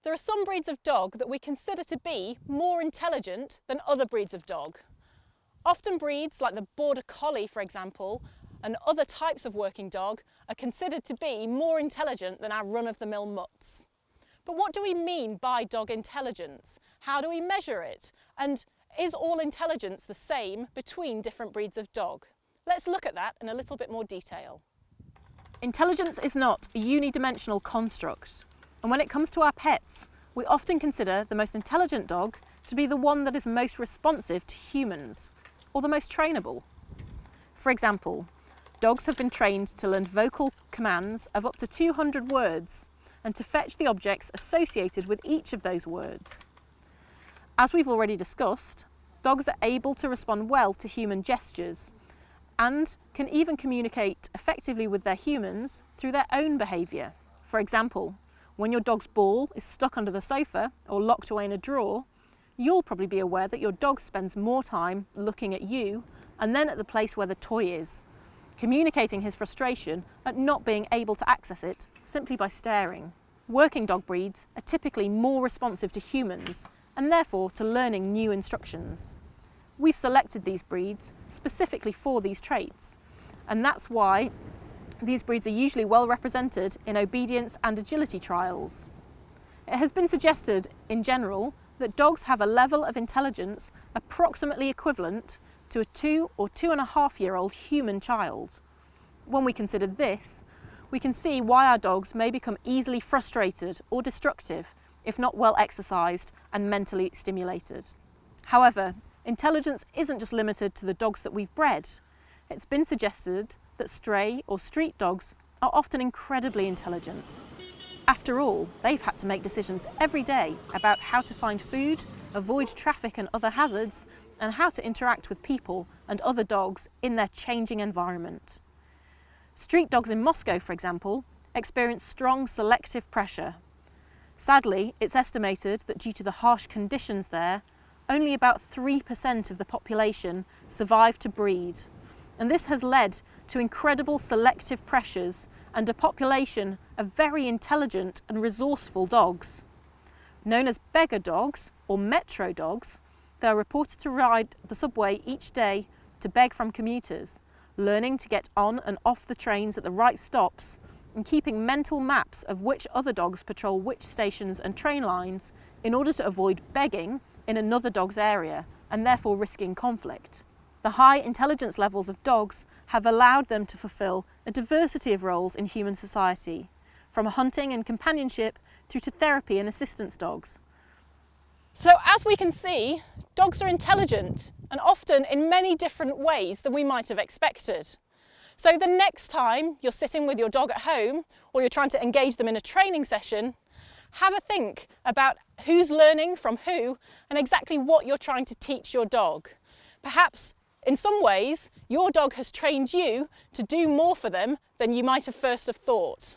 There are some breeds of dog that we consider to be more intelligent than other breeds of dog. Often breeds like the border collie, for example, and other types of working dog are considered to be more intelligent than our run-of-the-mill mutts. But what do we mean by dog intelligence? How do we measure it? And is all intelligence the same between different breeds of dog? Let's look at that in a little bit more detail. Intelligence is not a unidimensional construct, and when it comes to our pets, we often consider the most intelligent dog to be the one that is most responsive to humans, or the most trainable. For example, dogs have been trained to learn vocal commands of up to 200 words and to fetch the objects associated with each of those words. As we've already discussed, dogs are able to respond well to human gestures and can even communicate effectively with their humans through their own behaviour. For example, when your dog's ball is stuck under the sofa or locked away in a drawer, you'll probably be aware that your dog spends more time looking at you and then at the place where the toy is, communicating his frustration at not being able to access it simply by staring. Working dog breeds are typically more responsive to humans and therefore to learning new instructions. We've selected these breeds specifically for these traits, and that's why these breeds are usually well represented in obedience and agility trials. It has been suggested in general that dogs have a level of intelligence approximately equivalent to a 2 or 2.5-year-old human child. When we consider this, we can see why our dogs may become easily frustrated or destructive if not well exercised and mentally stimulated. However, intelligence isn't just limited to the dogs that we've bred. It's been suggested that stray or street dogs are often incredibly intelligent. After all, they've had to make decisions every day about how to find food, avoid traffic and other hazards, and how to interact with people and other dogs in their changing environment. Street dogs in Moscow, for example, experience strong selective pressure. Sadly, it's estimated that due to the harsh conditions there, only about 3% of the population survive to breed. And this has led to incredible selective pressures and a population of very intelligent and resourceful dogs. Known as beggar dogs or metro dogs, they are reported to ride the subway each day to beg from commuters, learning to get on and off the trains at the right stops and keeping mental maps of which other dogs patrol which stations and train lines in order to avoid begging in another dog's area and therefore risking conflict. The high intelligence levels of dogs have allowed them to fulfill a diversity of roles in human society, from hunting and companionship through to therapy and assistance dogs. So as we can see, dogs are intelligent and often in many different ways than we might have expected. So the next time you're sitting with your dog at home or you're trying to engage them in a training session, have a think about who's learning from who and exactly what you're trying to teach your dog. Perhaps in some ways your dog has trained you to do more for them than you might have first have thought.